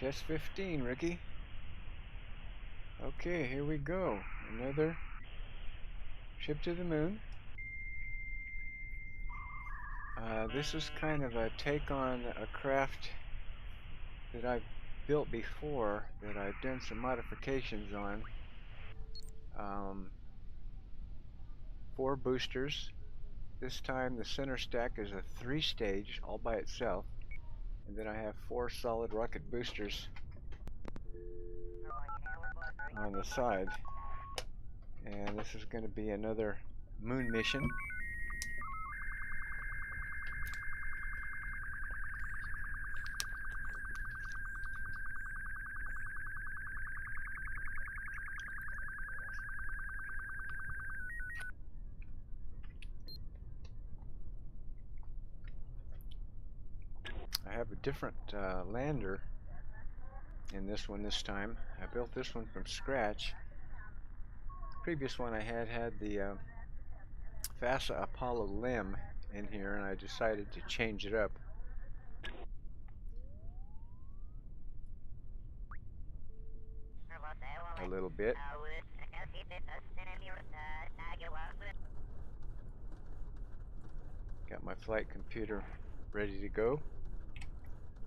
Just 15, Ricky. Okay, here we go. Another trip to the moon. This is kind of a take on a craft that I've built before that I've done some modifications on. 4 boosters. This time the center stack is a 3-stage all by itself. And then I have 4 solid rocket boosters on the side. And this is going to be another moon mission. I have a different lander in this one this time. I built this one from scratch. The previous one I had the FASA Apollo limb in here, and I decided to change it up. A little bit. Got my flight computer ready to go.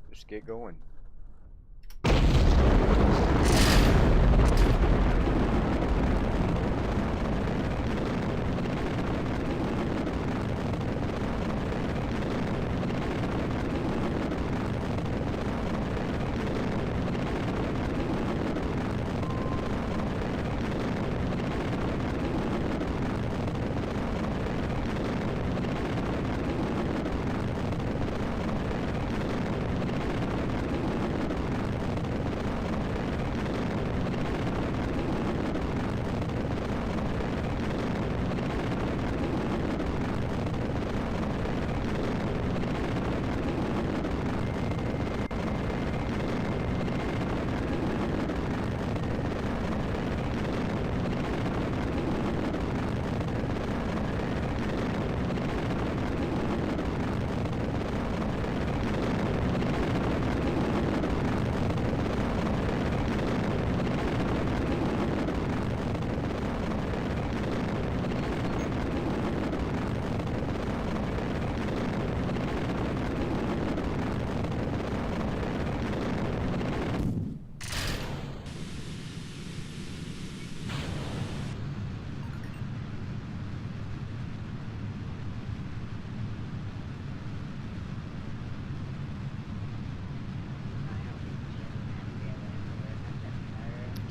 Let's get going.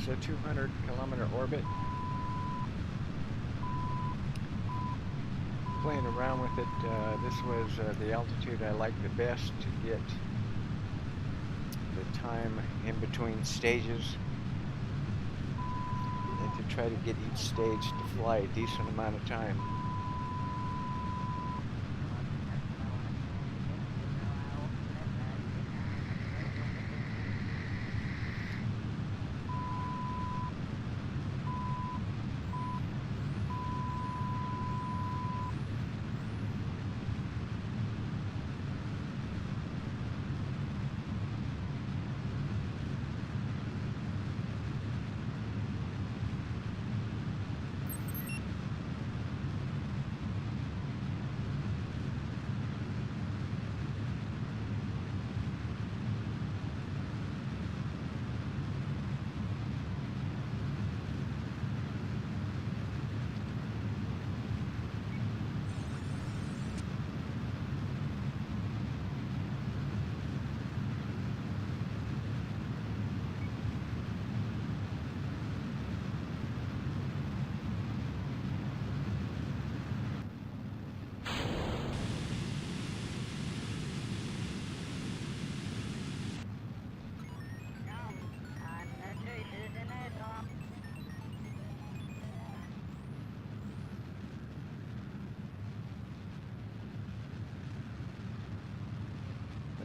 It's a 200-kilometer orbit. Playing around with it, this was the altitude I liked the best to get the time in between stages and to try to get each stage to fly a decent amount of time.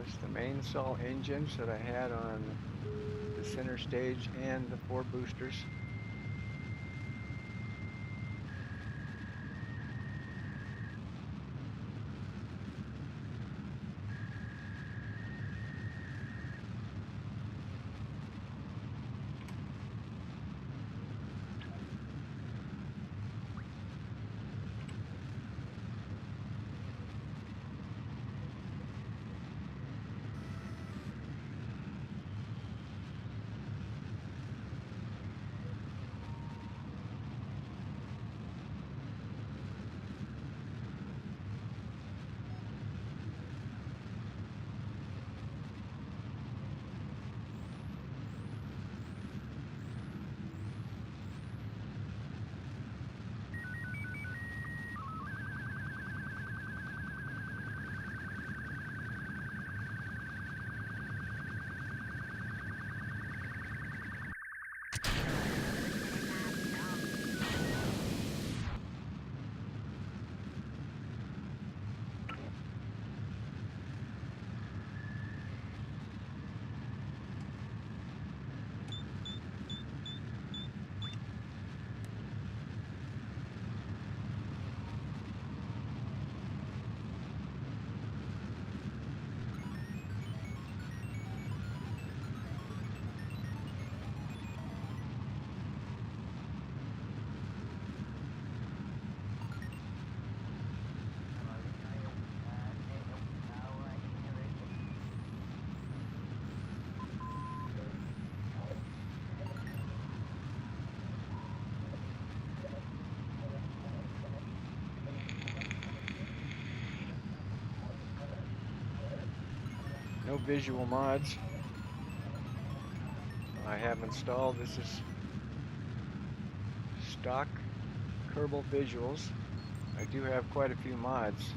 That's the main cell engines that I had on the center stage and the 4 boosters. no visual mods I have installed. This is stock Kerbal visuals. I do have quite a few mods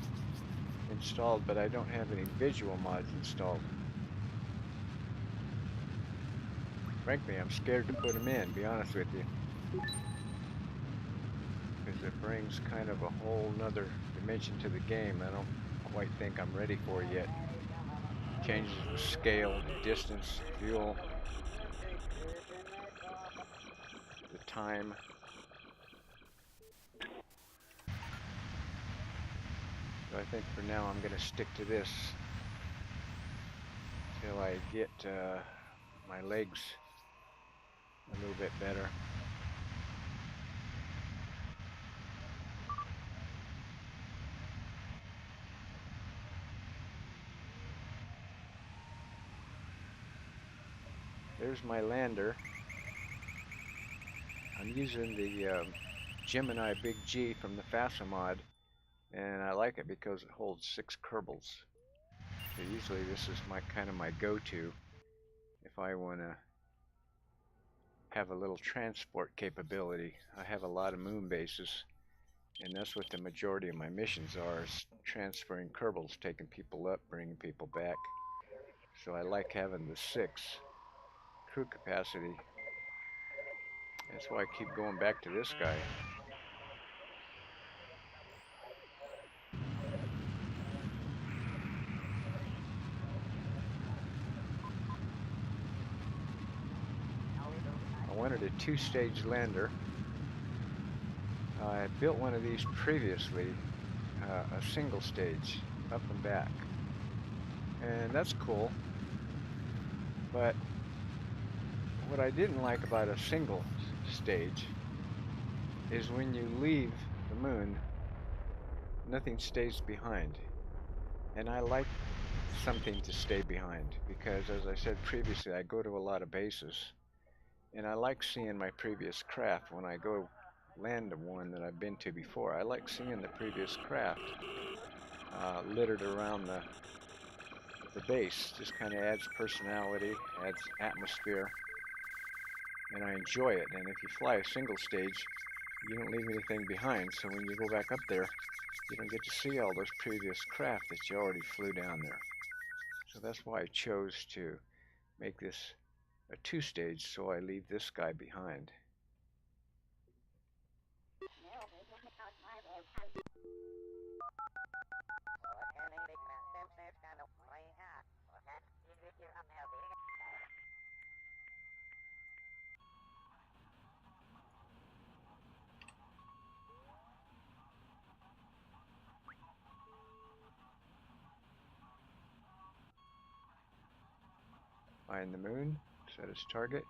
installed, but I don't have any visual mods installed. Frankly, I'm scared to put them in, to be honest with you, because it brings kind of a whole nother dimension to the game I don't quite think I'm ready for yet. Changes the scale, the distance, the fuel, the time. So I think for now I'm going to stick to this till I get my legs a little bit better. There's my lander. I'm using the Gemini Big G from the FASA mod, and I like it because it holds 6 Kerbals. So usually this is my kind of my go-to if I want to have a little transport capability. I have a lot of moon bases, and that's what the majority of my missions are, is transferring Kerbals, taking people up, bringing people back. So I like having the 6 crew capacity. That's why I keep going back to this guy. I wanted a 2-stage lander. I built one of these previously, a single stage, up and back. And that's cool. But what I didn't like about a single stage is when you leave the moon, nothing stays behind. And I like something to stay behind because, as I said previously, I go to a lot of bases. And I like seeing my previous craft when I go land to one that I've been to before. I like seeing the previous craft littered around the base. Just kind of adds personality, adds atmosphere, and I enjoy it. And if you fly a single stage, you don't leave anything behind, so when you go back up there, you don't get to see all those previous craft that you already flew down there. So that's why I chose to make this a 2-stage, so I leave this guy behind. Find the moon, set its target.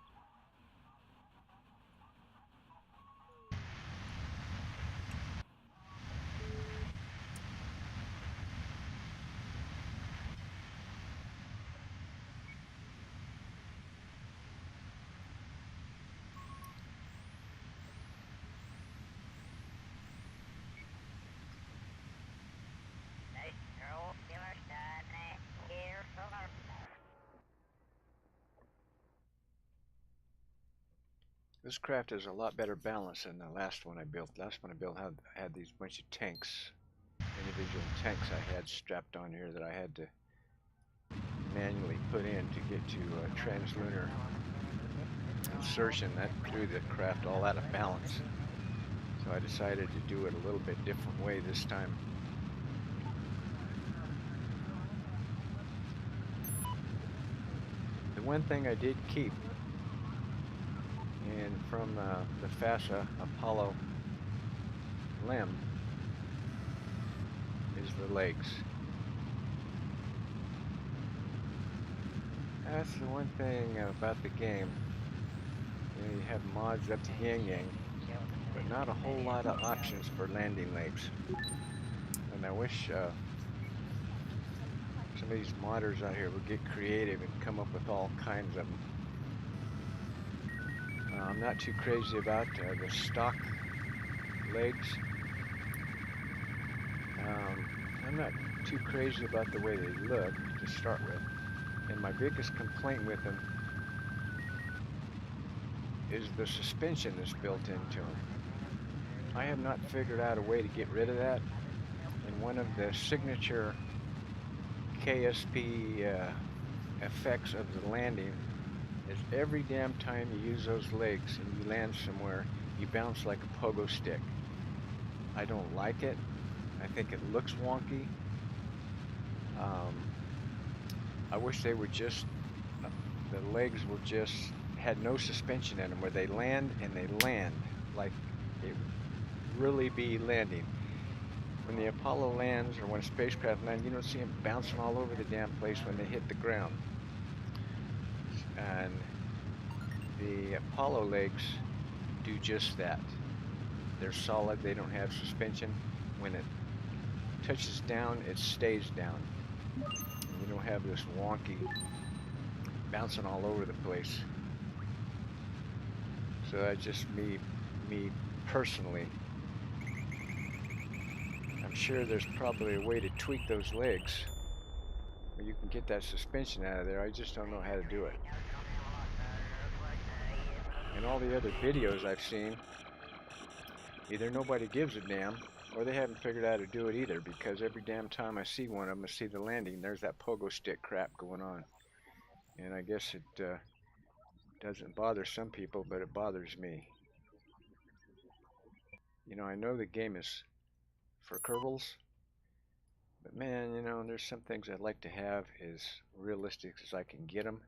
This craft is a lot better balanced than the last one I built. Last one I built had these bunch of tanks, individual tanks I had strapped on here that I had to manually put in to get to translunar insertion. That threw the craft all out of balance. So I decided to do it a little bit different way this time. The one thing I did keep, and from the FASA Apollo limb, is the legs. That's the one thing about the game. You know, you have mods up to yin-yang, but not a whole lot of options for landing legs. And I wish some of these modders out here would get creative and come up with all kinds of them. I'm not too crazy about the stock legs. I'm not too crazy about the way they look to start with. And my biggest complaint with them is the suspension that's built into them. I have not figured out a way to get rid of that. And one of the signature KSP effects of the landing is every damn time you use those legs and you land somewhere, you bounce like a pogo stick. I don't like it. I think it looks wonky. Um, I wish they would just, uh, the legs were just, had no suspension in them where they land and they land like it would really be landing. When the Apollo lands or when a spacecraft lands, you don't see them bouncing all over the damn place when they hit the ground. And the Apollo legs do just that. They're solid, they don't have suspension. When it touches down, it stays down. And you don't have this wonky bouncing all over the place. So that's just me personally. I'm sure there's probably a way to tweak those legs where you can get that suspension out of there. I just don't know how to do it. And all the other videos I've seen, either nobody gives a damn or they haven't figured out how to do it either, because every damn time I see one of them, I see the landing, there's that pogo stick crap going on. And I guess it doesn't bother some people, but it bothers me. You know, I know the game is for Kerbals, but man, you know, there's some things I'd like to have as realistic as I can get them,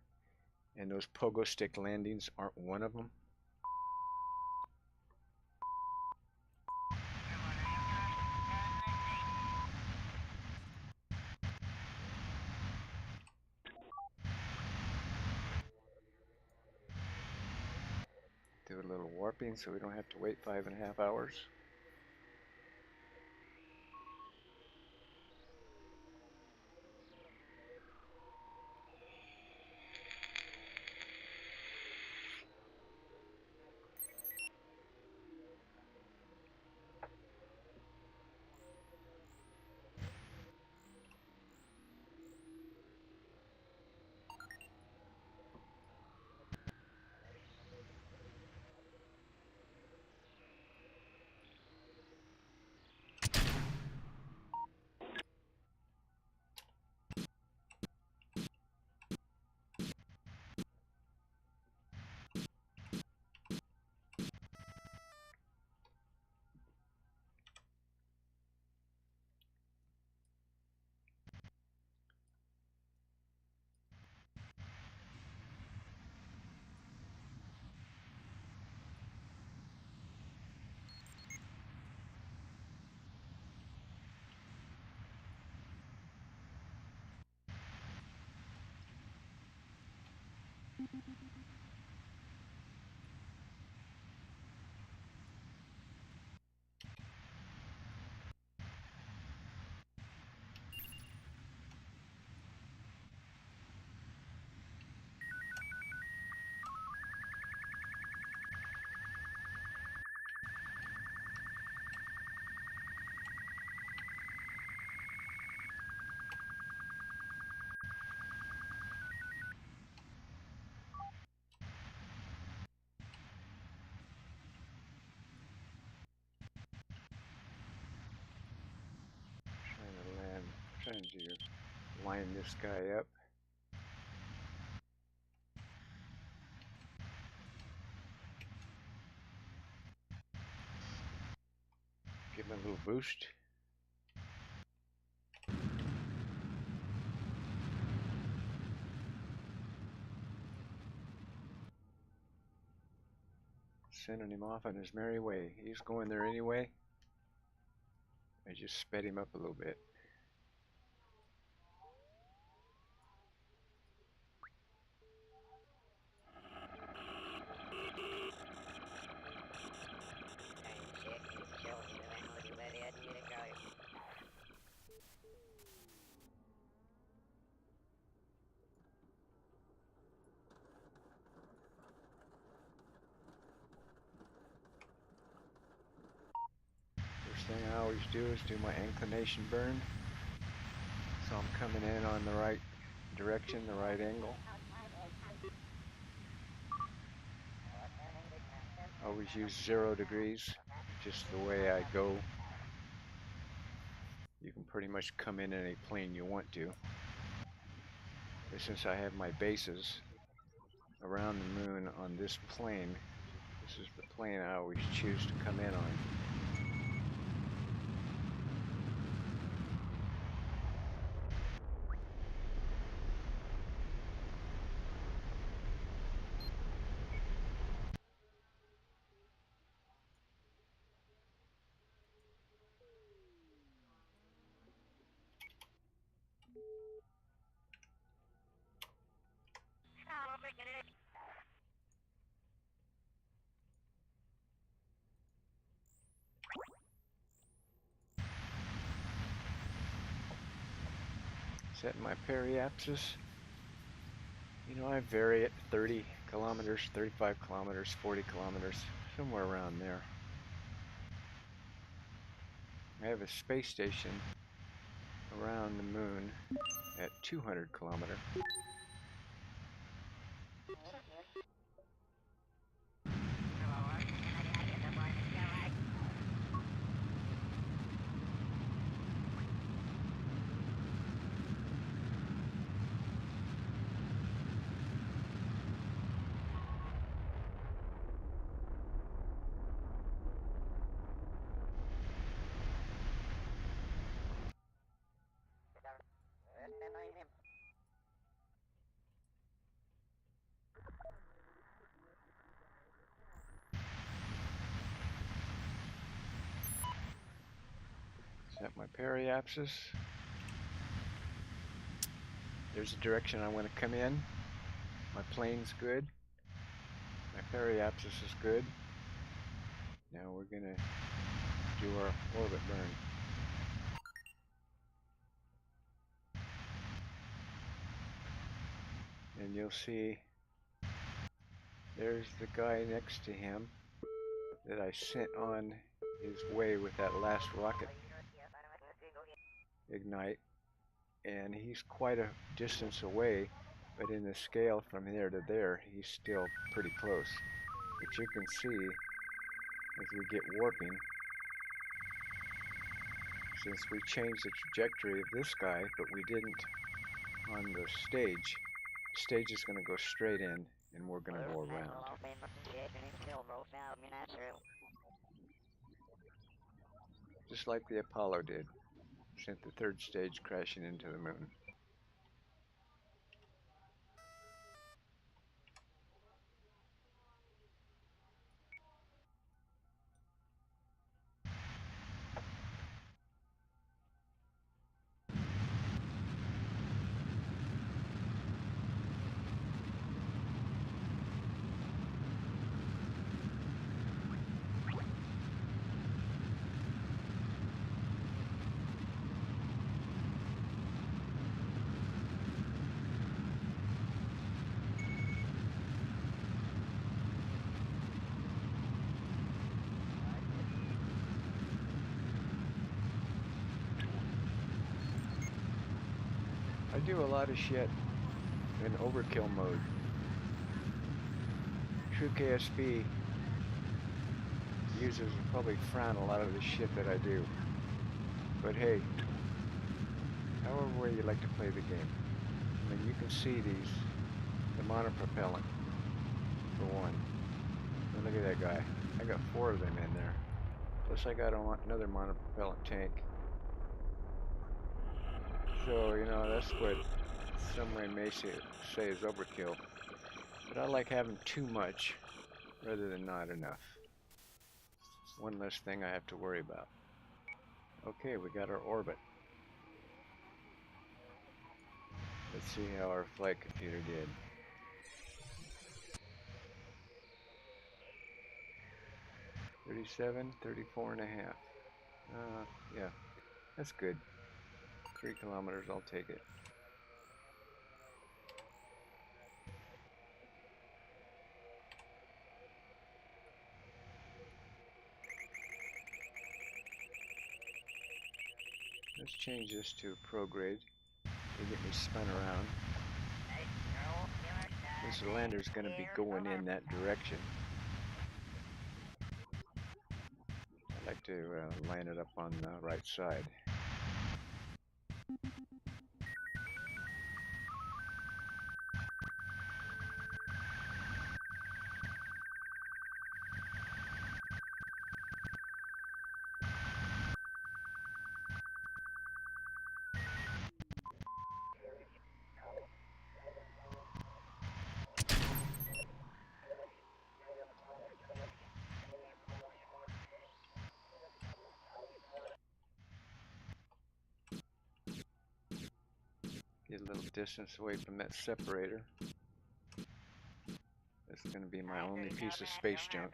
and those pogo stick landings aren't one of them. Do a little warping so we don't have to wait 5.5 hours. Trying to land, trying to line this guy up. Give him a little boost. Sending him off on his merry way. He's going there anyway. I just sped him up a little bit. First thing I always do is do my inclination burn. So I'm coming in on the right direction, the right angle. Always use 0 degrees, just the way I go. You can pretty much come in any plane you want to. But since I have my bases around the moon on this plane, this is the plane I always choose to come in on. Set my periapsis. You know, I vary it 30 kilometers, 35 kilometers, 40 kilometers, somewhere around there. I have a space station around the moon at 200 kilometers. Set my periapsis. There's the direction I want to come in. My plane's good. My periapsis is good. Now we're going to do our orbit burn. And you'll see there's the guy next to him that I sent on his way with that last rocket ignite. And he's quite a distance away, but in the scale from there to there, he's still pretty close. But you can see as we get warping, since we changed the trajectory of this guy, but we didn't on the stage is going to go straight in, and we're going to go around. Just like the Apollo did, sent the third stage crashing into the moon. I do a lot of shit in overkill mode. True KSB users will probably frown a lot of the shit that I do. But hey, however way you like to play the game. I mean, you can see these, the monopropellant, for one. And look at that guy. I got 4 of them in there. Plus I got another monopropellant tank. So, you know, that's what someone may say is overkill. But I like having too much rather than not enough. One less thing I have to worry about. Okay, we got our orbit. Let's see how our flight computer did. $37, 34 and a half. Yeah, that's good. 3 kilometers, I'll take it. Let's change this to pro grade to get me spun around. since the lander's going to be going in that direction, I like to line it up on the right side. Get a little distance away from that separator. That's going to be my only piece of space junk.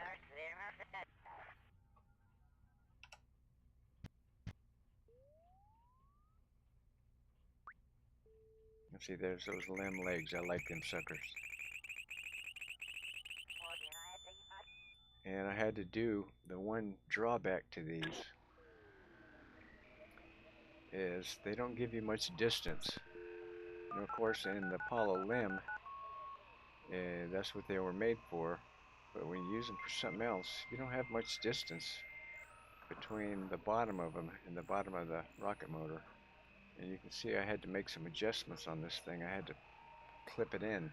Let's see, there's those limb legs. I like them suckers. And I had to do the one drawback to these is they don't give you much distance. You know, of course, in the Apollo limb, that's what they were made for. But when you use them for something else, you don't have much distance between the bottom of them and the bottom of the rocket motor. And you can see I had to make some adjustments on this thing. I had to clip it in,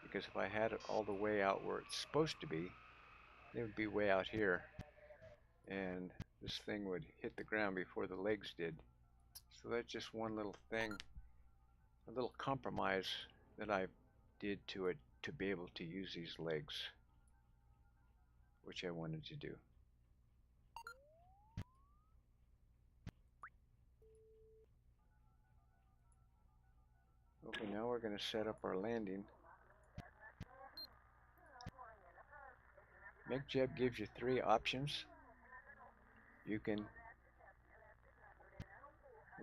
because if I had it all the way out where it's supposed to be, it would be way out here, and this thing would hit the ground before the legs did. So that's just one little thing, a little compromise that I did to it to be able to use these legs, which I wanted to do. Okay, now we're going to set up our landing. MakeJeb gives you 3 options. You can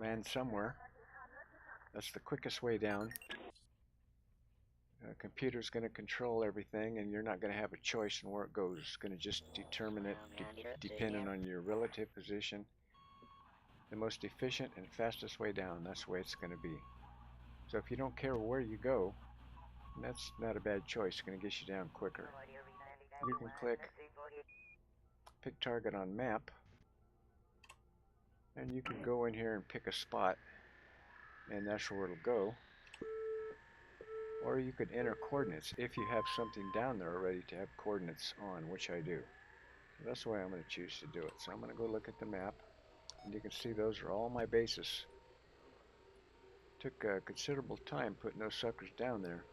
land somewhere. That's the quickest way down. Computer's going to control everything, and you're not going to have a choice in where it goes. It's going to just determine it depending on your relative position. The most efficient and fastest way down, that's the way it's going to be. So if you don't care where you go, that's not a bad choice. It's going to get you down quicker. You can click pick target on map, and you can go in here and pick a spot, and that's where it'll go. Or you could enter coordinates if you have something down there already to have coordinates on, which I do. So that's the way I'm going to choose to do it. So I'm going to go look at the map, and you can see those are all my bases. Took considerable time putting those suckers down there.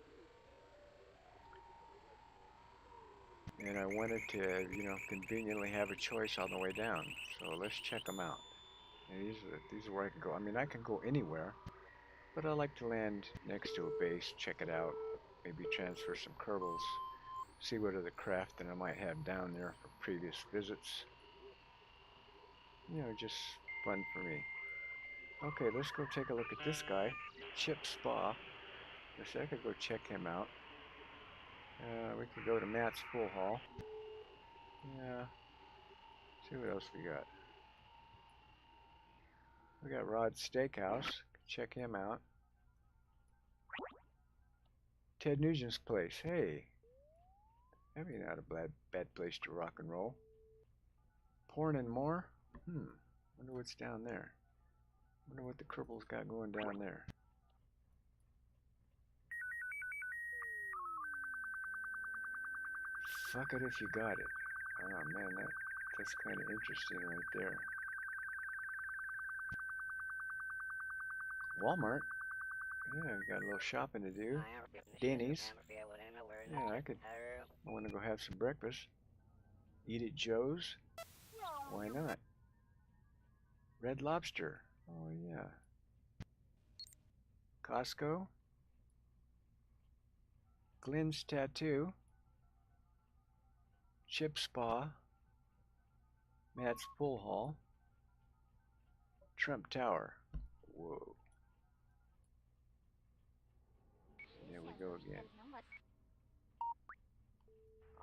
And I wanted to, you know, conveniently have a choice on the way down. So let's check them out. And these are where I can go. I mean, I can go anywhere, but I like to land next to a base, check it out, maybe transfer some Kerbals, see what other craft that I might have down there for previous visits. You know, just fun for me. Okay, let's go take a look at this guy, Chip Spa. I said I could go check him out. We could go to Matt's Pool Hall. Yeah. See what else we got. We got Rod's Steakhouse. Check him out. Ted Nugent's place. Hey, that'd be not a bad place to rock and roll. Porn and More. Wonder what's down there. Wonder what the Kerbals got going down there. Fuck it if you got it. Oh man, that's kind of interesting right there. Walmart. Yeah, we got a little shopping to do. Denny's. Yeah, I want to go have some breakfast. Eat at Joe's. Why not? Red Lobster. Oh yeah. Costco. Glenn's Tattoo. Chip Spa. Matt's Pool Hall. Trump Tower. Whoa. There we go again.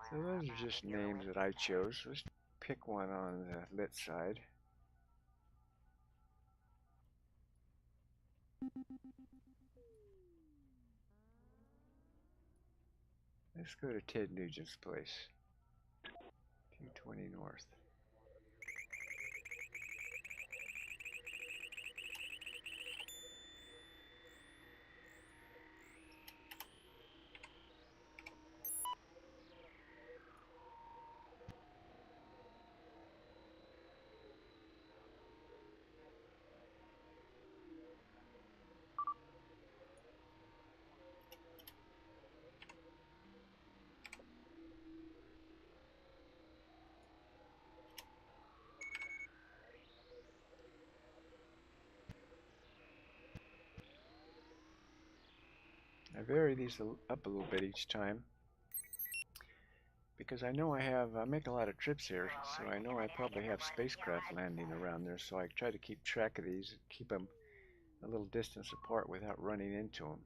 So those are just names that I chose. Let's pick one on the lit side. Let's go to Ted Nugent's place. 220 North. I vary these up a little bit each time because I know I make a lot of trips here, so I know I probably have spacecraft landing around there, so I try to keep track of these, keep them a little distance apart without running into them.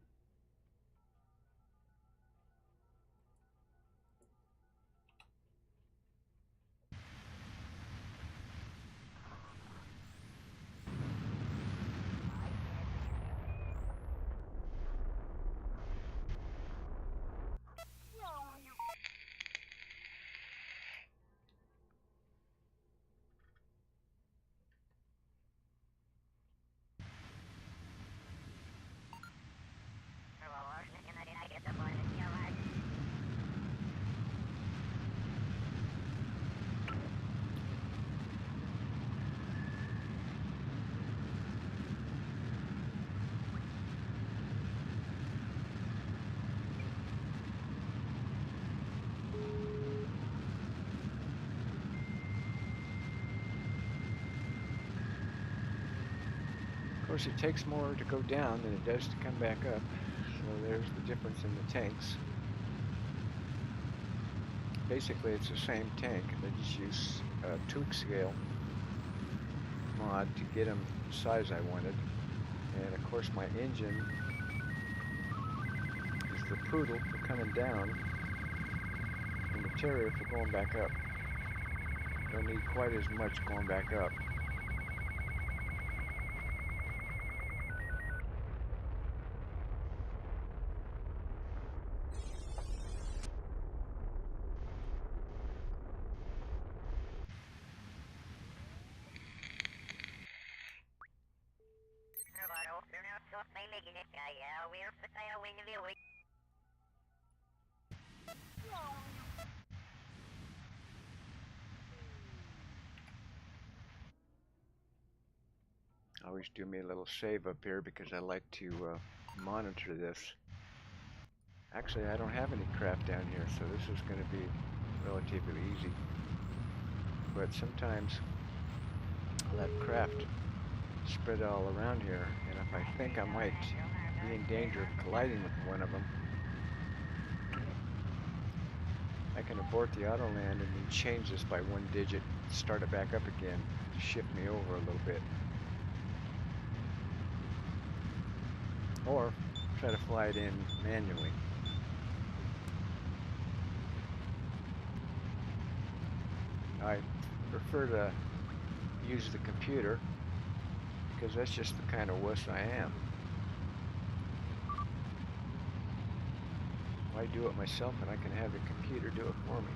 Of course, it takes more to go down than it does to come back up, so there's the difference in the tanks. Basically, it's the same tank. They just use a tweak scale mod to get them the size I wanted. And of course, my engine is the poodle for coming down and the terrier for going back up. Don't need quite as much going back up. Always do me a little save up here because I like to monitor this. Actually, I don't have any craft down here, so this is going to be relatively easy. But sometimes I'll have craft spread all around here, and if I think I might be in danger of colliding with one of them, I can abort the auto land and then change this by one digit, start it back up again to shift me over a little bit. Or try to fly it in manually. I prefer to use the computer because that's just the kind of wuss I am. Why do it myself when I can have the computer do it for me?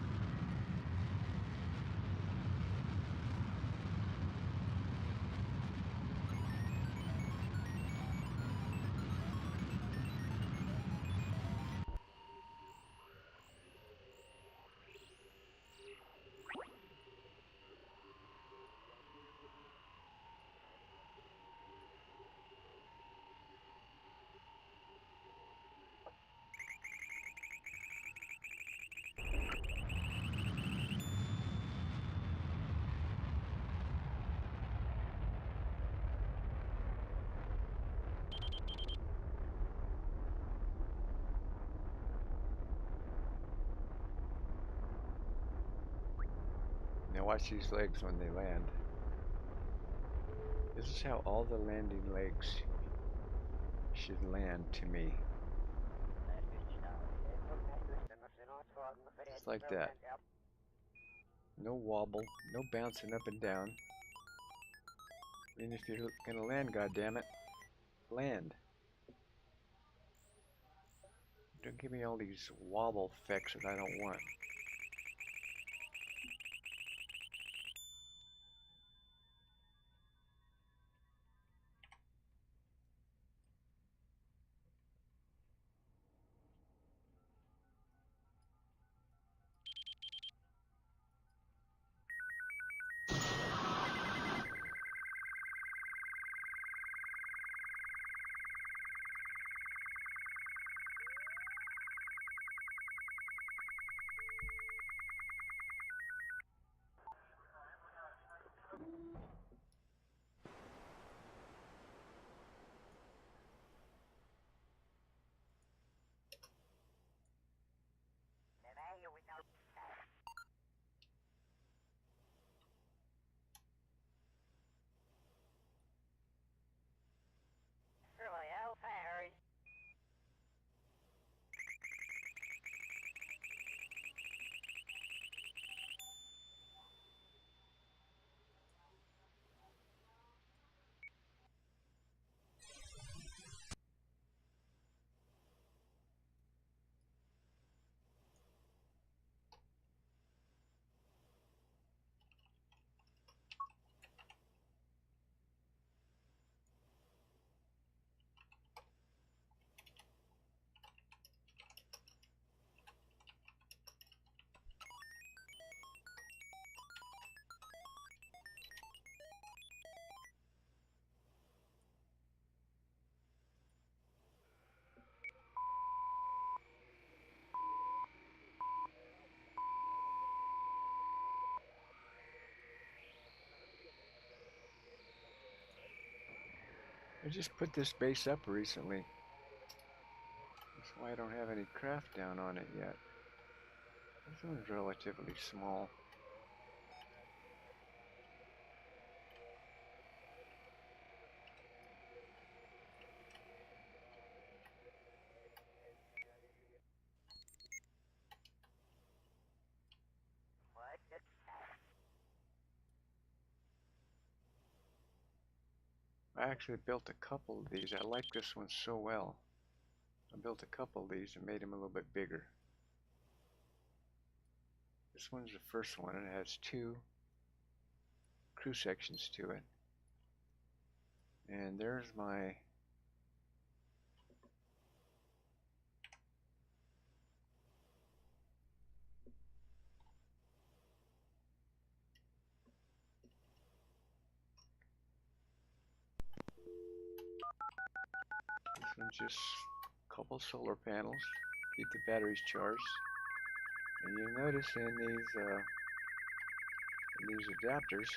Now watch these legs when they land. This is how all the landing legs should land to me. Just like that. No wobble, no bouncing up and down. And if you're gonna land, goddammit, land. Don't give me all these wobble effects that I don't want. I just put this base up recently. That's why I don't have any craft down on it yet. This one's relatively small. I actually built a couple of these. I like this one so well. I built a couple of these and made them a little bit bigger. This one's the first one, and it has 2 crew sections to it. And there's my this one's just a couple solar panels, keep the batteries charged. And you notice in these adapters,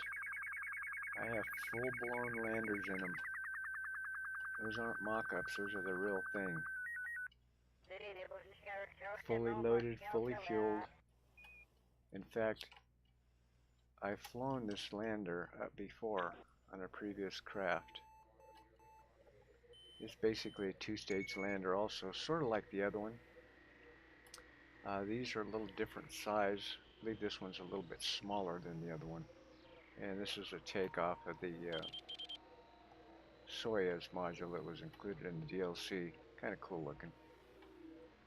I have full-blown landers in them. Those aren't mock-ups, those are the real thing. Fully loaded, fully fueled. In fact, I've flown this lander up before on a previous craft. It's basically a 2-stage lander also, sort of like the other one. These are a little different size. I believe this one's a little bit smaller than the other one. And this is a takeoff of the Soyuz module that was included in the DLC. Kind of cool looking.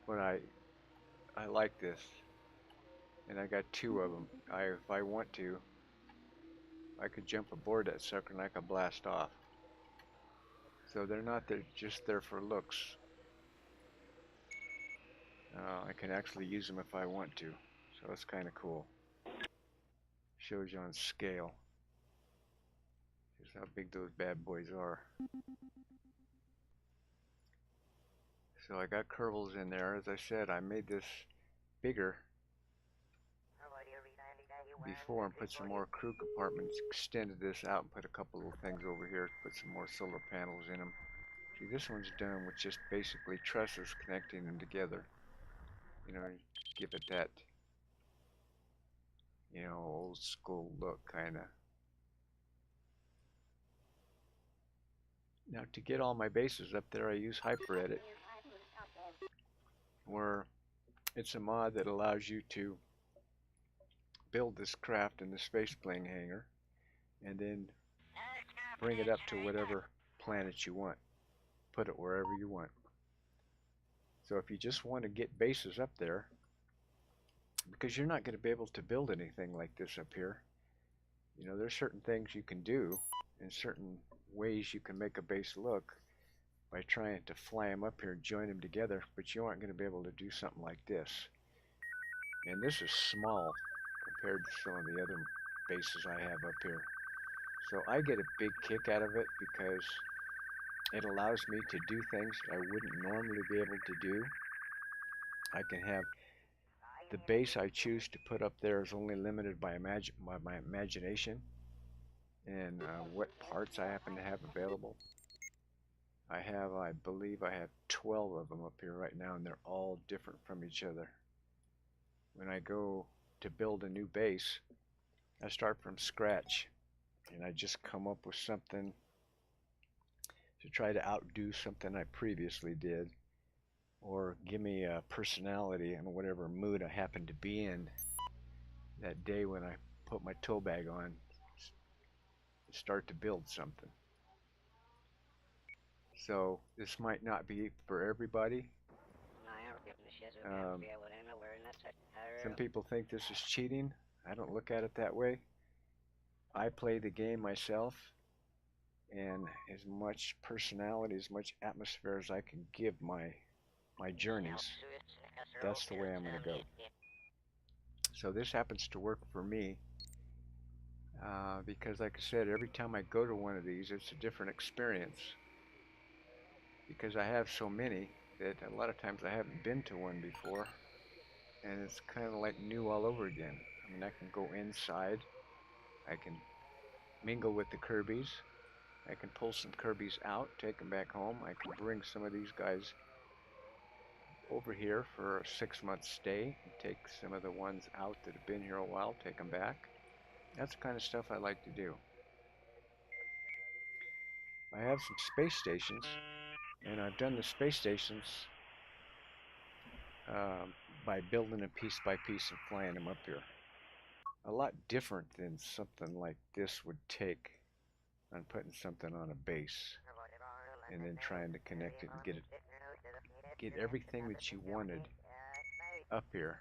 But I like this. And I got 2 of them. If I want to, I could jump aboard that sucker and I could blast off. So they're not just there for looks. I can actually use them if I want to. So it's kind of cool. Shows you on scale. Here's how big those bad boys are. So I got Kerbals in there. As I said, I made this bigger before and put some more crew compartments, extended this out and put a couple little things over here, put some more solar panels in them. See, this one's done with just basically trusses connecting them together. You know, give it that, you know, old school look kind of. Now to get all my bases up there, I use HyperEdit, where it's a mod that allows you to build this craft in the space plane hangar and then bring it up to whatever planet you want. Put it wherever you want. So if you just want to get bases up there, because you're not going to be able to build anything like this up here. You know, there's certain things you can do and certain ways you can make a base look by trying to fly them up here and join them together, but you aren't going to be able to do something like this. And this is small compared to some of the other bases I have up here. So I get a big kick out of it because it allows me to do things that I wouldn't normally be able to do. I can have the base I choose to put up there is only limited by my imagination and what parts I happen to have available. I believe I have 12 of them up here right now, and they're all different from each other. When I go to build a new base, I start from scratch, and I just come up with something to try to outdo something I previously did, or give me a personality and whatever mood I happen to be in that day when I put my tool bag on, start to build something. So this might not be for everybody. Some people think this is cheating. I don't look at it that way. I play the game myself, and as much personality, as much atmosphere as I can give my journeys, that's the way I'm going to go. So this happens to work for me because, like I said, every time I go to one of these, it's a different experience. Because I have so many that a lot of times I haven't been to one before, and it's kind of like new all over again. I mean, I can go inside, I can mingle with the Kirby's, I can pull some Kirby's out, take them back home, I can bring some of these guys over here for a 6-month stay, and take some of the ones out that have been here a while, take them back. That's the kind of stuff I like to do. I have some space stations, and I've done the space stations by building them piece by piece and flying them up here. A lot different than something like this would take on putting something on a base and then trying to connect it and get everything that you wanted up here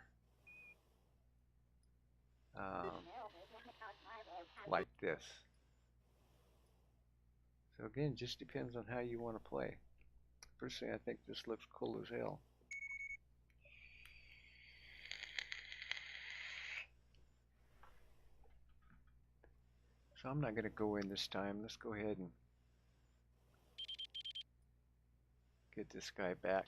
like this. So again, just depends on how you want to play. Personally, I think this looks cool as hell. So I'm not going to go in this time. Let's go ahead and get this guy back.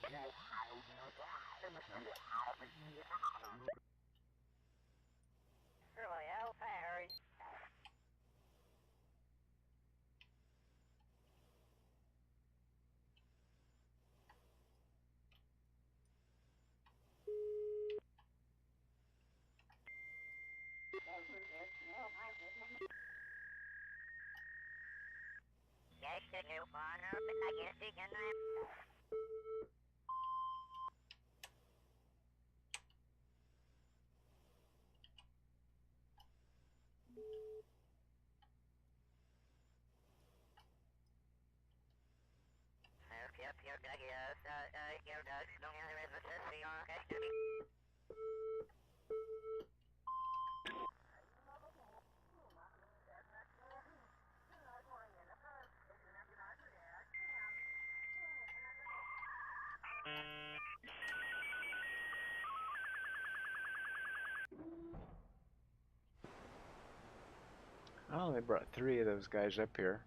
I only brought 3 of those guys up here,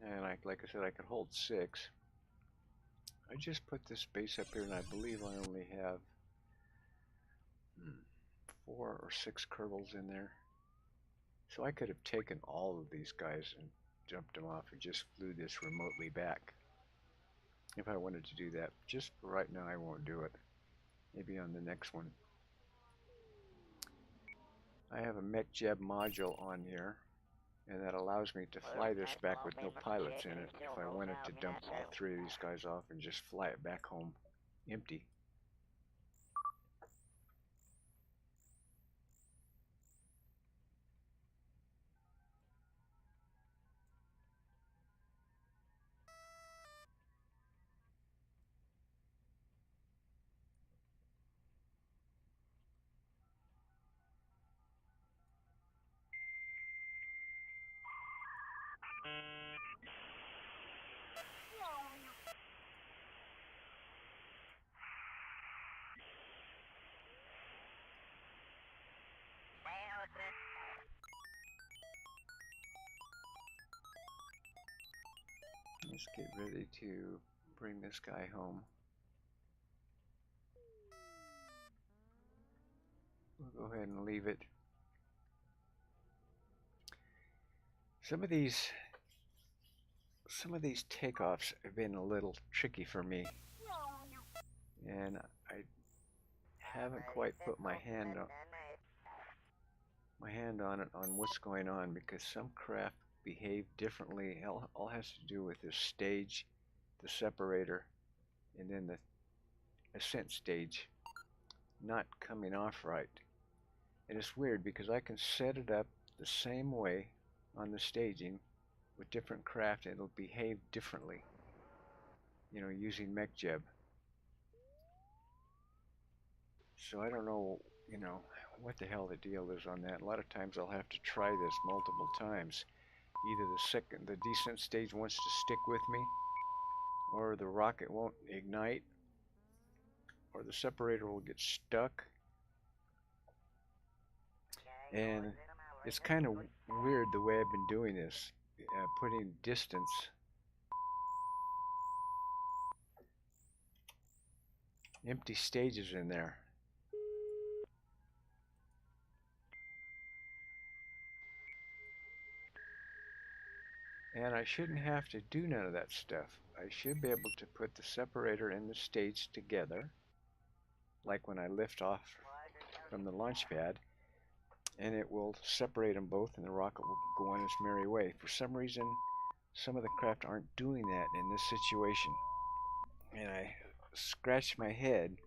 and like I said, I could hold 6. I just put this base up here, and I believe I only have 4 or 6 Kerbals in there. So I could have taken all of these guys and jumped them off and just flew this remotely back if I wanted to do that. Just for right now, I won't do it. Maybe on the next one. I have a mech jeb module on here, and that allows me to fly this back with no pilots in it if I wanted to dump all 3 of these guys off and just fly it back home empty. Let's get ready to bring this guy home. We'll go ahead and leave it. Some of these takeoffs have been a little tricky for me, and I haven't quite put my hand on it on what's going on, because some craft behave differently. All has to do with the stage, the separator, and then the ascent stage not coming off right. And it's weird because I can set it up the same way on the staging with different craft and it'll behave differently, you know, using MechJeb. So I don't know, you know, what the hell the deal is on that. A lot of times I'll have to try this multiple times. Either the descent stage wants to stick with me, or the rocket won't ignite, or the separator will get stuck. And it's kind of weird the way I've been doing this, putting distance, empty stages in there. And I shouldn't have to do none of that stuff. I should be able to put the separator and the stage together, like when I lift off from the launch pad, and it will separate them both and the rocket will go on its merry way. For some reason, some of the craft aren't doing that in this situation. And I scratch my head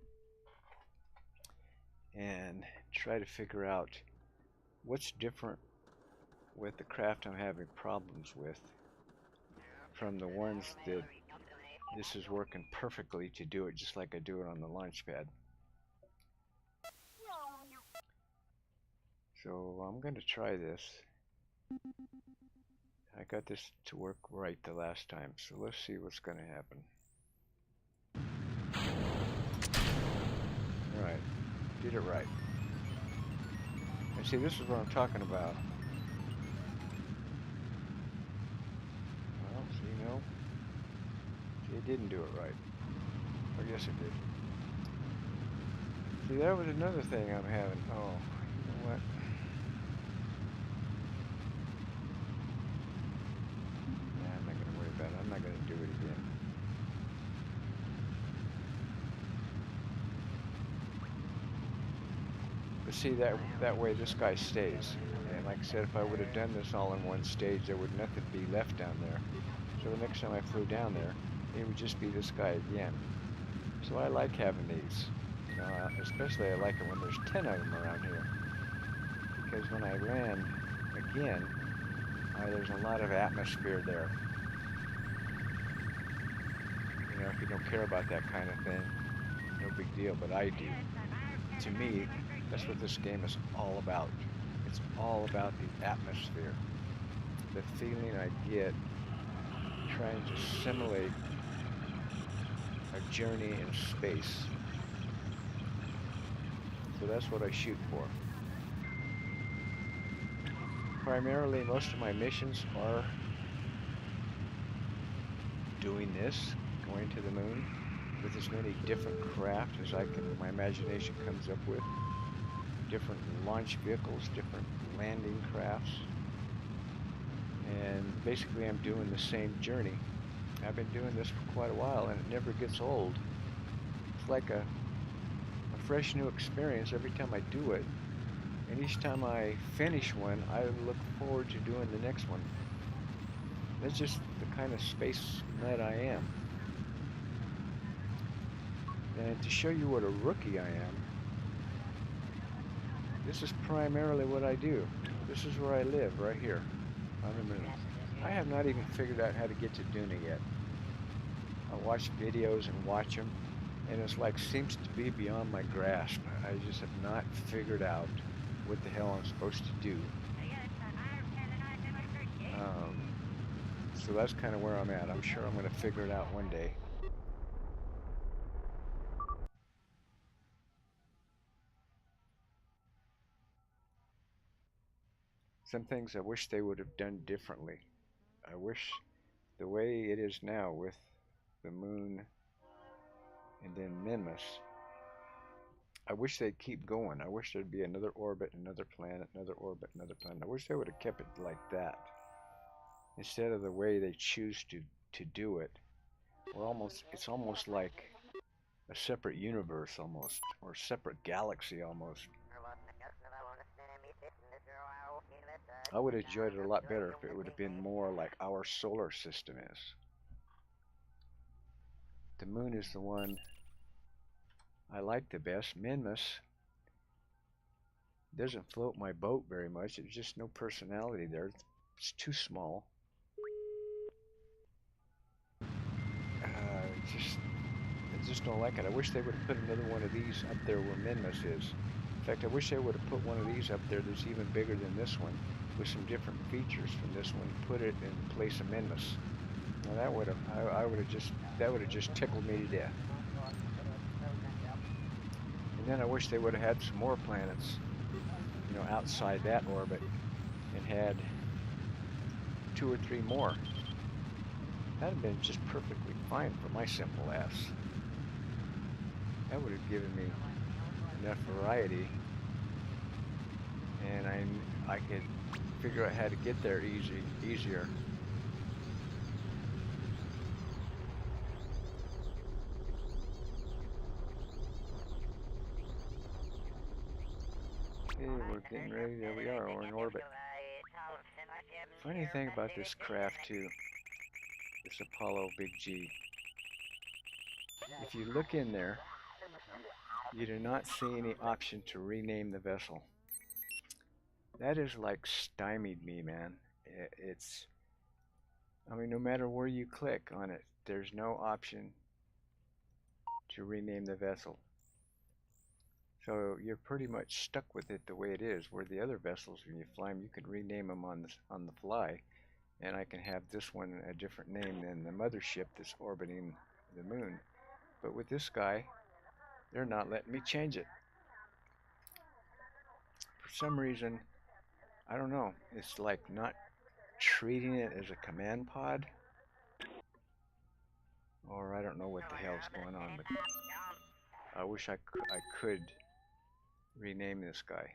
and try to figure out what's different with the craft I'm having problems with from the ones that this is working perfectly to do it just like I do it on the launch pad. So I'm going to try this. I got this to work right the last time, so let's see what's going to happen. Alright, did it right. And see, this is what I'm talking about. Well, see, no. See, it didn't do it right. Or yes, it did. See, that was another thing I'm having. Oh, you know what? Nah, I'm not going to worry about it. I'm not going to do it again. But see, that way this guy stays. And like I said, if I would have done this all in one stage, there would nothing be left down there. So the next time I flew down there, it would just be this guy again. So I like having these. You know, especially I like it when there's 10 of them around here. Because when I land again, there's a lot of atmosphere there. You know, if you don't care about that kind of thing, no big deal, but I do. To me, that's what this game is all about. It's all about the atmosphere. The feeling I get trying to simulate a journey in space. So that's what I shoot for. Primarily, most of my missions are doing this, going to the moon with as many different craft as my imagination comes up with. Different launch vehicles, different landing crafts. And basically I'm doing the same journey. I've been doing this for quite a while and it never gets old. It's like a fresh new experience every time I do it. And each time I finish one, I look forward to doing the next one. That's just the kind of space nut I am. And to show you what a rookie I am, this is primarily what I do. This is where I live, right here, on the moon. I have not even figured out how to get to Duna yet. I watch videos and watch them, and it's like seems to be beyond my grasp. I just have not figured out what the hell I'm supposed to do. So that's kind of where I'm at. I'm sure I'm going to figure it out one day. Some things I wish they would have done differently. I wish the way it is now with the moon and then Minmus, I wish they'd keep going. I wish there'd be another orbit, another planet, another orbit, another planet. I wish they would have kept it like that instead of the way they choose to do it. It's almost like a separate universe almost, or separate galaxy almost. I would have enjoyed it a lot better if it would have been more like our solar system is. The moon is the one I like the best. Minmus doesn't float my boat very much. There's just no personality there. It's too small. I just don't like it. I wish they would have put another one of these up there where Minmus is. In fact, I wish they would have put one of these up there that's even bigger than this one, with some different features from this one. Put it in place of Minmus. Now that would have, that would have just tickled me to death. And then I wish they would have had some more planets, you know, outside that orbit, and had 2 or 3 more. That'd have been just perfectly fine for my simple ass. That would have given me enough variety, and I could figure out how to get there easier. Okay, we're getting ready. There we are. We're in orbit. Funny thing about this craft too, this Apollo Big G. If you look in there, you do not see any option to rename the vessel. That is like stymied me, man. I mean, no matter where you click on it, there's no option to rename the vessel. So you're pretty much stuck with it the way it is, where the other vessels, when you fly them, you can rename them on the fly, and I can have this one a different name than the mothership that's orbiting the moon. But with this guy, they're not letting me change it. For some reason, I don't know, it's like not treating it as a command pod, or I don't know what the hell's going on, but I wish I could rename this guy.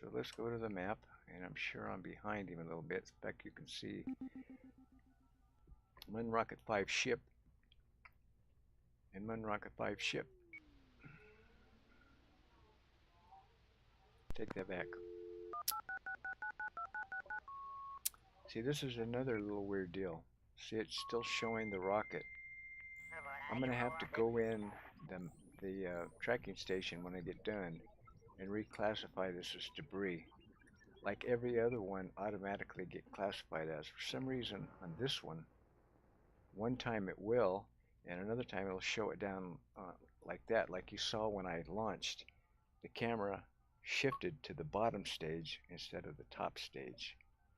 So let's go to the map, and I'm sure I'm behind him a little bit. In fact, you can see Mun Rocket 5 ship and Mun Rocket 5 ship. Take that back. See, this is another little weird deal. See, it's still showing the rocket. I'm going to have to go in the tracking station when I get done and reclassify this as debris. Like every other one automatically get classified as. For some reason on this one time it will, and another time it'll show it down like that, like you saw when I launched. The camera shifted to the bottom stage instead of the top stage.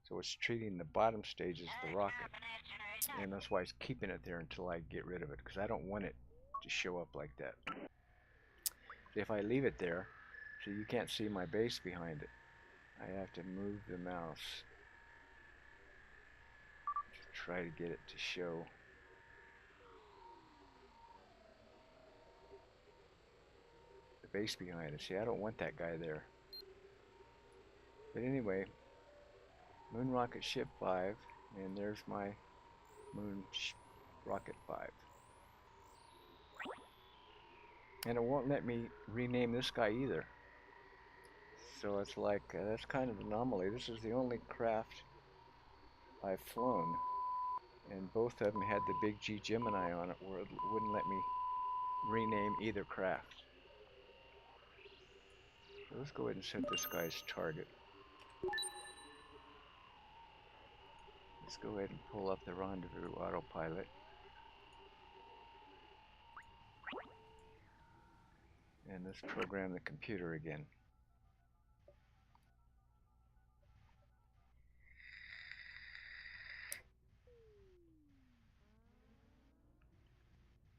So it's treating the bottom stage as the rocket. And that's why it's keeping it there until I get rid of it, because I don't want it to show up like that. If I leave it there, so you can't see my base behind it, I have to move the mouse to try to get it to show. The base behind it. See, I don't want that guy there. But anyway, Moon Rocket Ship 5, and there's my Moon Rocket 5. And it won't let me rename this guy either. So it's like, that's kind of an anomaly. This is the only craft I've flown, and both of them had the Big G Gemini on it, where it wouldn't let me rename either craft. So let's go ahead and set this guy's target. Let's go ahead and pull up the rendezvous autopilot. And let's program the computer again.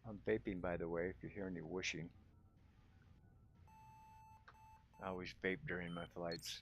I'm vaping, by the way, if you hear any whooshing. I always vape during my flights.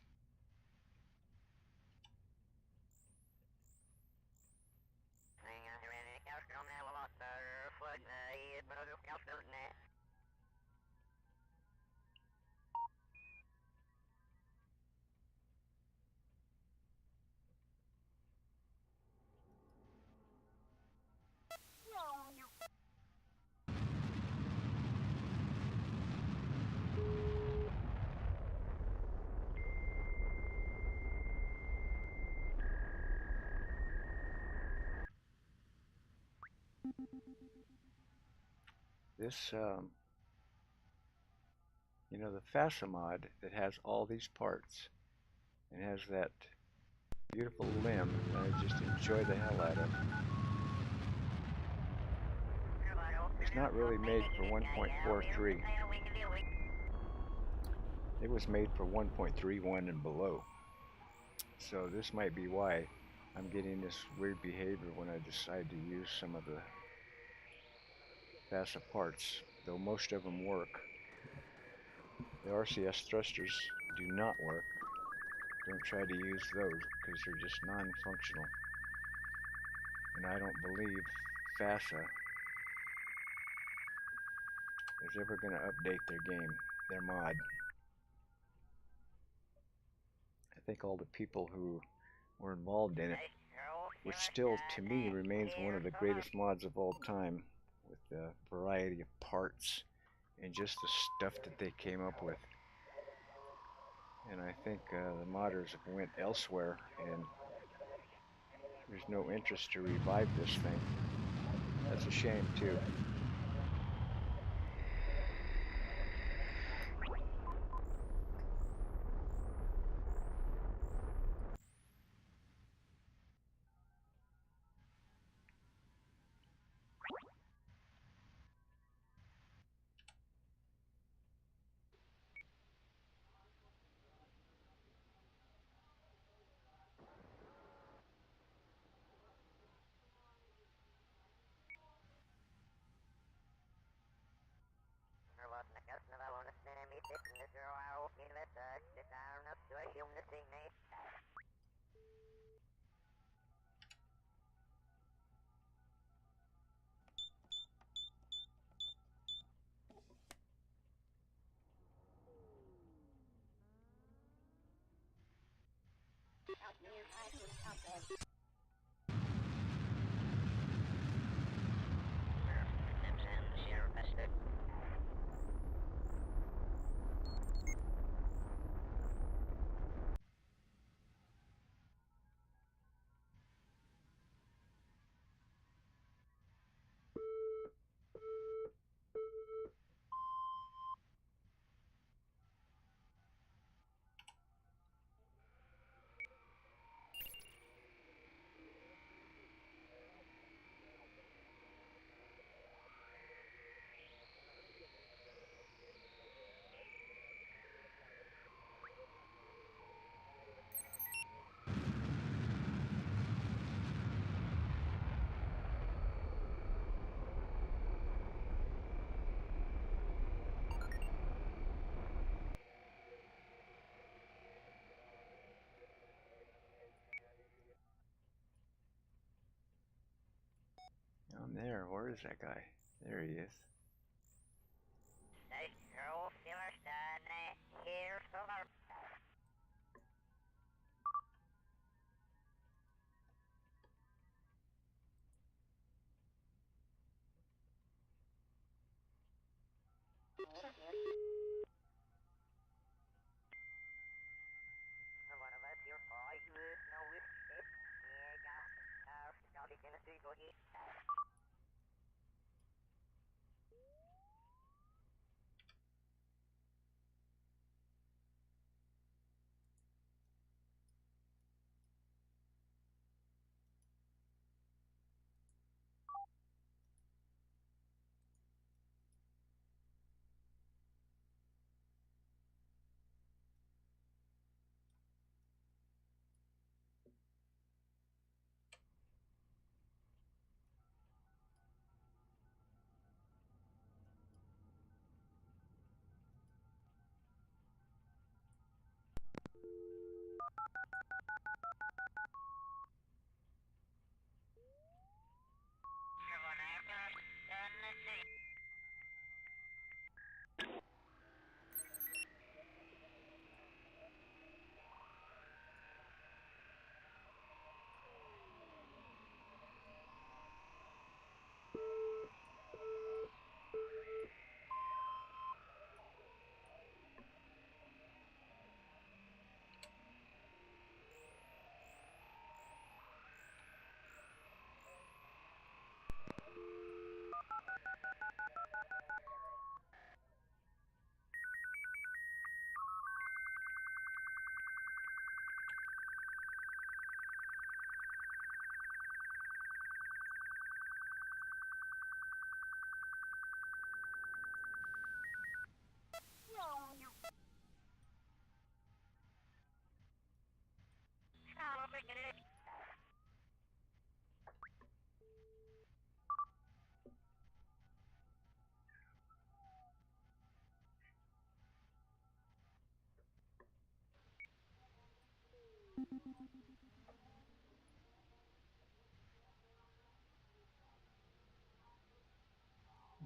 This, you know, the FASA mod that has all these parts and has that beautiful limb that I just enjoy the hell out of. It's not really made for 1.43. It was made for 1.31 and below. So this might be why I'm getting this weird behavior when I decide to use some of the FASA parts, though most of them work. The RCS thrusters do not work. Don't try to use those because they're just non-functional. And I don't believe FASA is ever going to update their game, their mod. I think all the people who were involved in it, which still to me remains one of the greatest mods of all time, with the variety of parts and just the stuff that they came up with. And I think the modders have went elsewhere, and there's no interest to revive this thing. That's a shame too. Down there, where is that guy? There he is.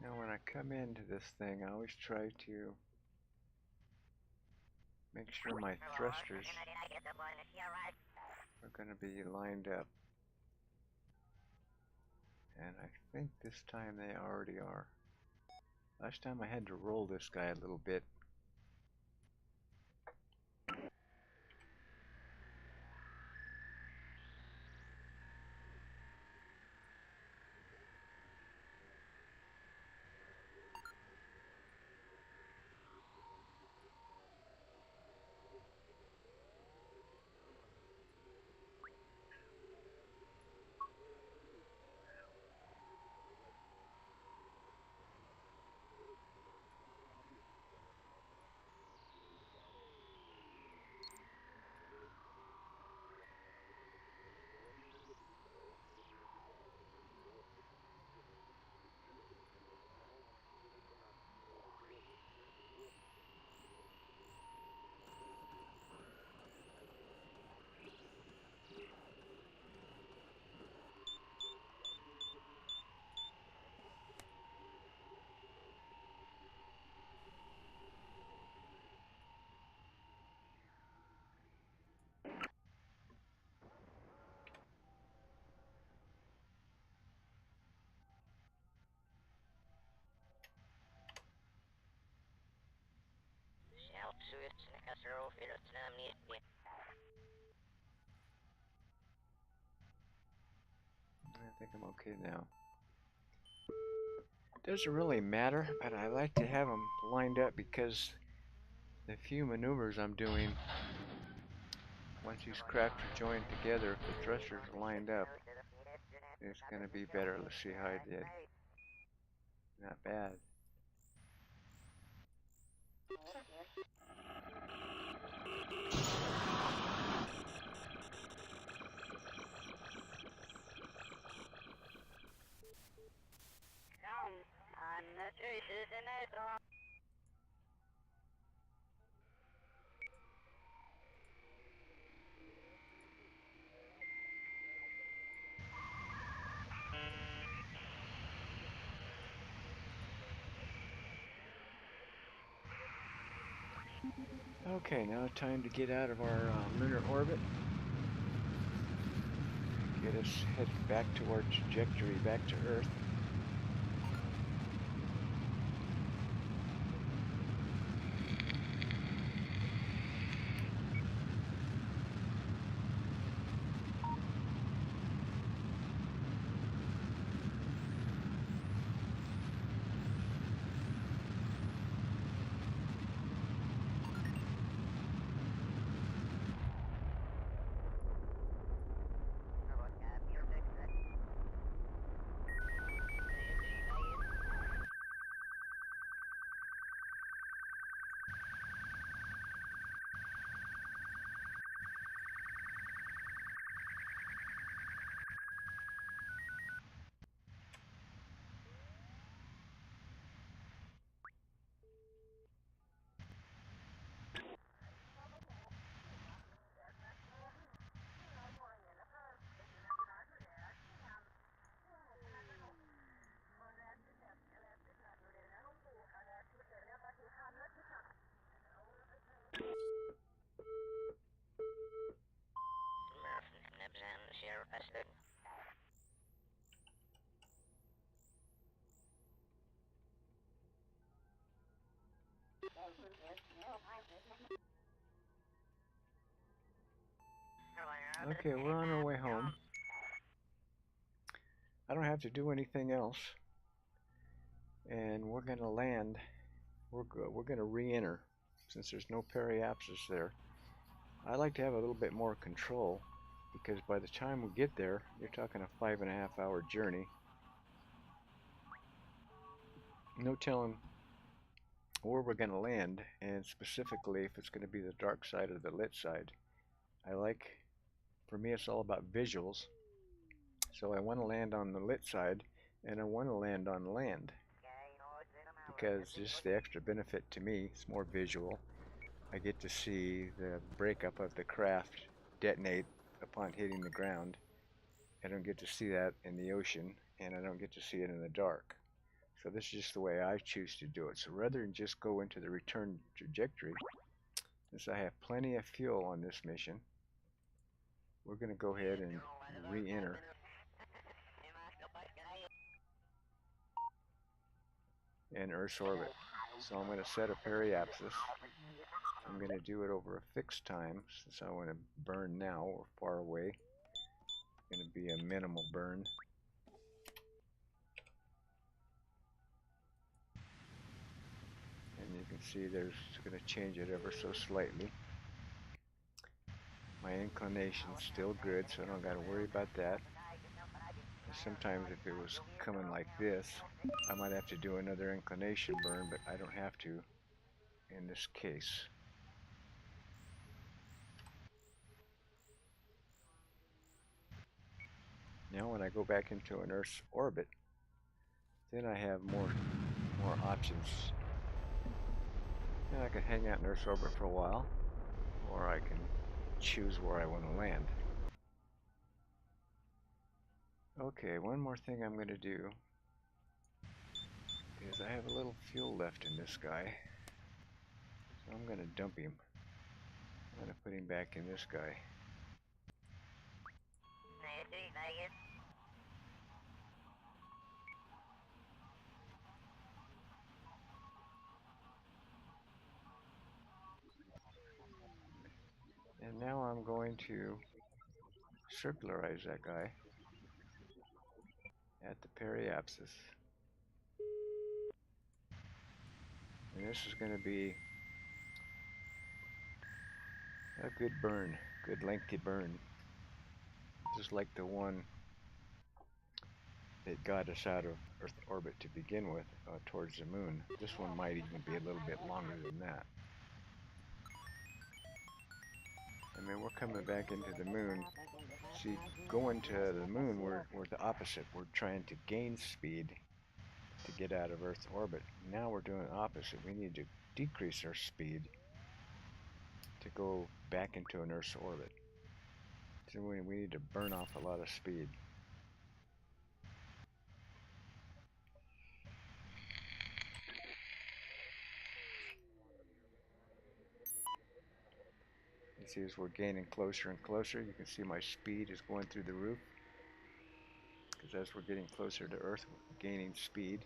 Now when I come into this thing, I always try to make sure my thrusters are going to be lined up. And I think this time they already are. Last time I had to roll this guy a little bit. I think I'm okay now. Doesn't really matter, but I like to have them lined up because the few maneuvers I'm doing, once these crafts are joined together, if the thrusters are lined up, it's going to be better. Let's see how I did. Not bad. Okay, now time to get out of our lunar orbit. Get us headed back to our trajectory, back to Earth. Okay, we're on our way home. I don't have to do anything else. And we're going to land. We're going to re-enter since there's no periapsis there. I like to have a little bit more control because by the time we get there, you're talking a 5.5 hour journey. No telling where we're going to land, and specifically if it's going to be the dark side or the lit side. For me, it's all about visuals. So I want to land on the lit side, and I want to land on land because just the extra benefit to me, it's more visual. I get to see the breakup of the craft detonate upon hitting the ground. I don't get to see that in the ocean, and I don't get to see it in the dark. So this is just the way I choose to do it. So rather than just go into the return trajectory, since I have plenty of fuel on this mission, we're going to go ahead and re-enter. In Earth's orbit. So I'm going to set a periapsis. I'm going to do it over a fixed time since I want to burn now or far away. It's going to be a minimal burn. And you can see there's going to change it ever so slightly. My inclination's still good, so I don't got to worry about that. Sometimes if it was coming like this, I might have to do another inclination burn, but I don't have to in this case. Now when I go back into an Earth's orbit, then I have more options. And I can hang out in Earth's orbit for a while, or I can choose where I want to land. Okay, one more thing I'm going to do is I have a little fuel left in this guy, so I'm going to dump him. I'm going to put him back in this guy. And now I'm going to circularize that guy at the periapsis. And this is going to be a good burn, good lengthy burn, just like the one that got us out of Earth orbit to begin with, towards the moon. This one might even be a little bit longer than that. And then we're coming back into the moon. See, going to the moon, we're the opposite. We're trying to gain speed to get out of Earth's orbit. Now we're doing the opposite. We need to decrease our speed to go back into an Earth's orbit. So we need to burn off a lot of speed. You see, as we're gaining closer and closer, you can see my speed is going through the roof. Because as we're getting closer to Earth, we're gaining speed.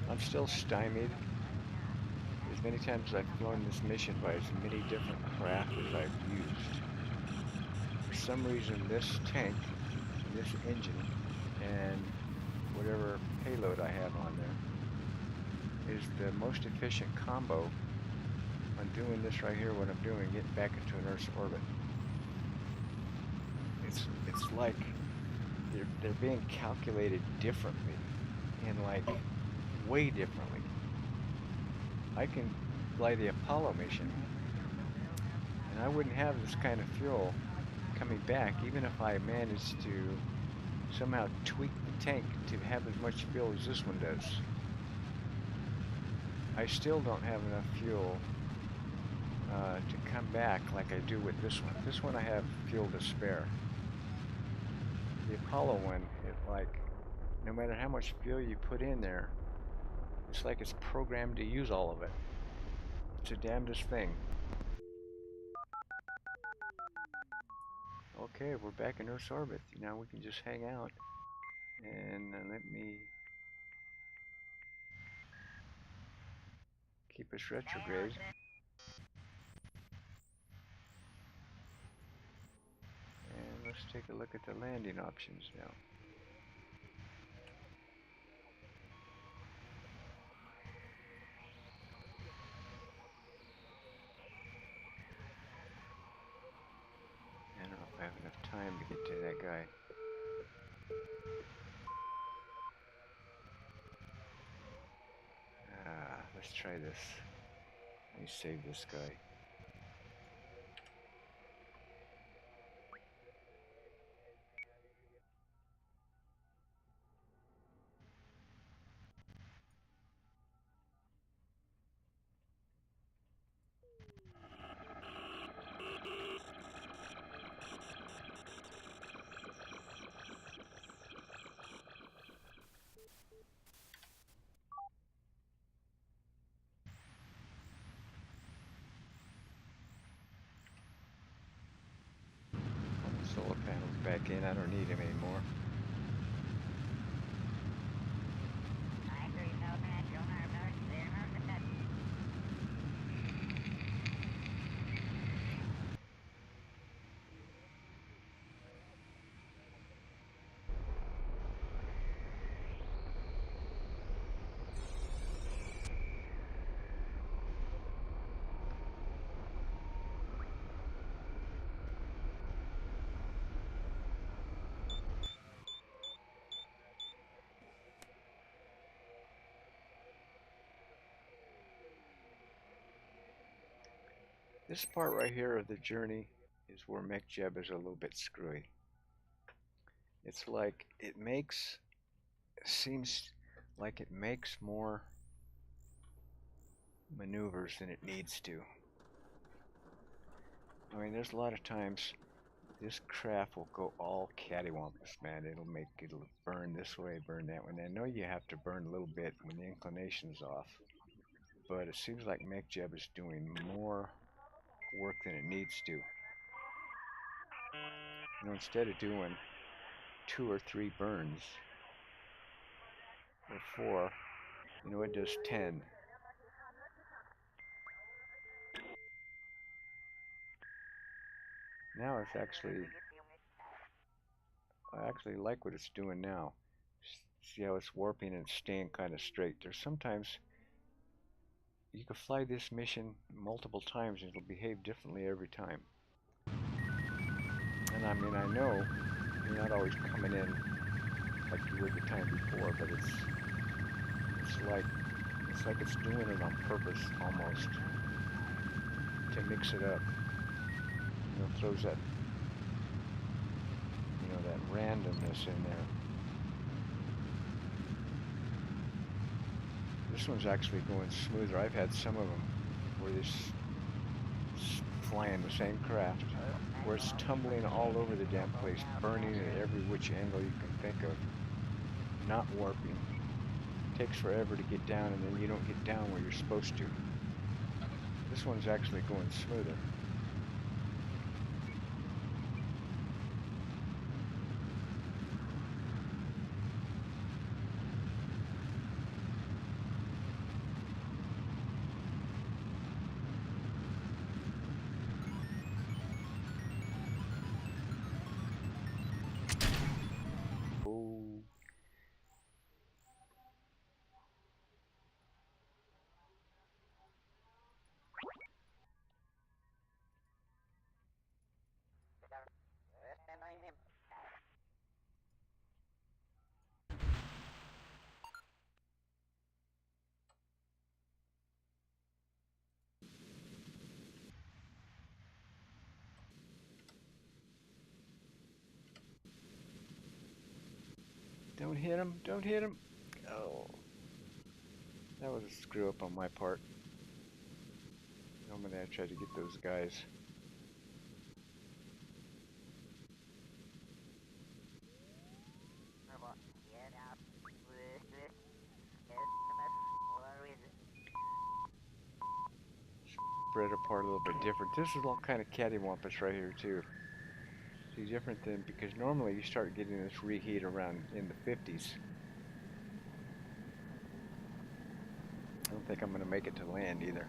I'm still stymied. As many times as I've flown this mission by as many different craft as I've used. For some reason, this tank, this engine, and whatever payload I have on there is the most efficient combo on doing this right here, what I'm doing, getting back into an Earth's orbit. It's like they're being calculated differently, and like way differently. I can fly the Apollo mission, and I wouldn't have this kind of fuel coming back, even if I managed to somehow tweak the tank to have as much fuel as this one does. I still don't have enough fuel to come back like I do with this one. This one I have fuel to spare. The Apollo one, no matter how much fuel you put in there, it's like it's programmed to use all of it. It's the damnedest thing. Okay, we're back in Earth's orbit. Now we can just hang out. And let me keep us retrograde. And let's take a look at the landing options now. time to get to that guy. Let's try this. Let me save this guy. Solar panels back in. I don't need them anymore. This part right here of the journey is where MechJeb is a little bit screwy. It's like it seems like it makes more maneuvers than it needs to. I mean, there's a lot of times this craft will go all cattywampus, man. It'll burn this way, burn that way. And I know you have to burn a little bit when the inclination's off, but it seems like MechJeb is doing more work than it needs to. You know, instead of doing 2 or 3 burns or 4, you know, it does 10. Now it's I actually like what it's doing now. See how it's warping and staying kind of straight. There's sometimes you can fly this mission multiple times and it'll behave differently every time. And I mean, I know you're not always coming in like you were the time before, but it's like it's doing it on purpose almost to mix it up. You know, throws that, you know, that randomness in there. This one's actually going smoother. I've had some of them where this flying the same craft where it's tumbling all over the damn place, burning at every which angle you can think of, not warping. Takes forever to get down, and then you don't get down where you're supposed to. This one's actually going smoother. Oh. Don't hit him, don't hit him. Oh. That was a screw up on my part. Normally I try to get those guys. Spread apart a little bit different. This is all kind of cattywampus right here too. See, different than, because normally you start getting this reheat around in the 50s. I don't think I'm going to make it to land either.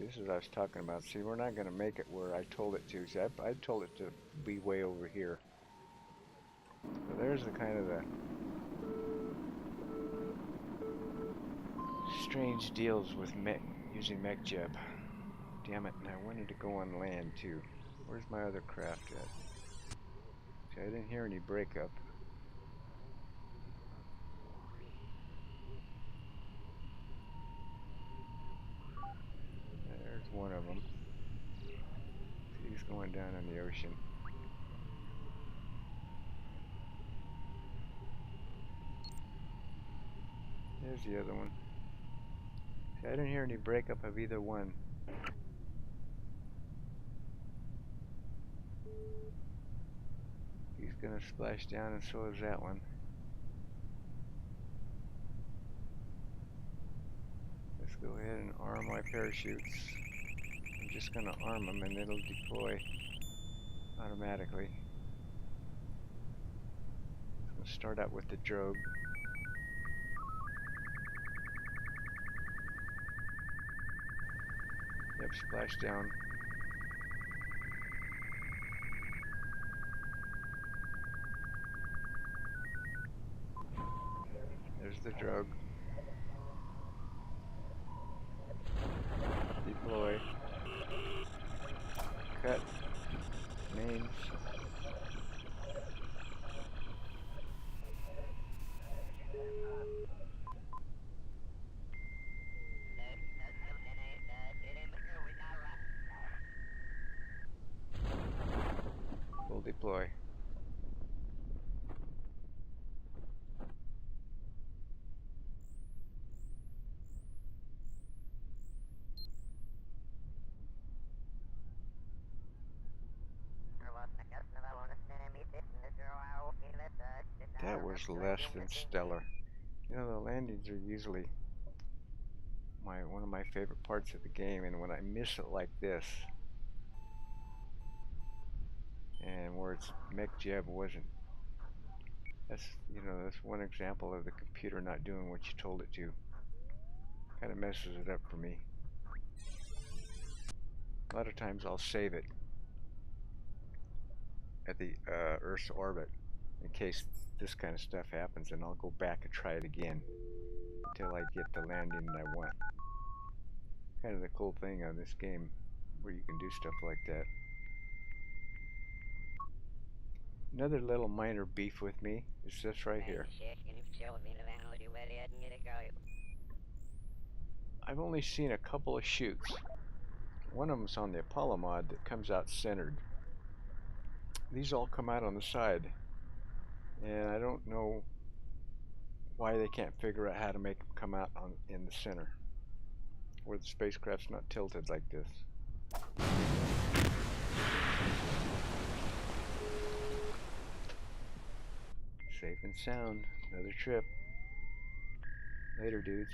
This is what I was talking about. See, we're not going to make it where I told it to. See, I told it to be way over here. So there's the kind of the strange deals with using MechJeb. Damn it, and I wanted to go on land too. Where's my other craft at? See, I didn't hear any breakup. There's one of them. He's going down in the ocean. There's the other one. See, I didn't hear any breakup of either one. He's gonna splash down, and so is that one. Let's go ahead and arm my parachutes. I'm just gonna arm them and it'll deploy automatically. I'm gonna start out with the drogue. Yep, splash down. There's the drogue. Deploy. Cut. Mains. Full deploy. That was less than stellar. You know, the landings are usually one of my favorite parts of the game, and when I miss it like this, and where its mech jeb wasn't, that's one example of the computer not doing what you told it to. Kind of messes it up for me. A lot of times I'll save it at the Earth's orbit in case this kind of stuff happens, and I'll go back and try it again until I get the landing that I want. Kind of the cool thing on this game where you can do stuff like that. Another little minor beef with me is this right here. I've only seen a couple of chutes. One of them's on the Apollo mod that comes out centered. These all come out on the side, and I don't know why they can't figure out how to make them come out in the center, where the spacecraft's not tilted like this. Safe and sound. Another trip. Later, dudes.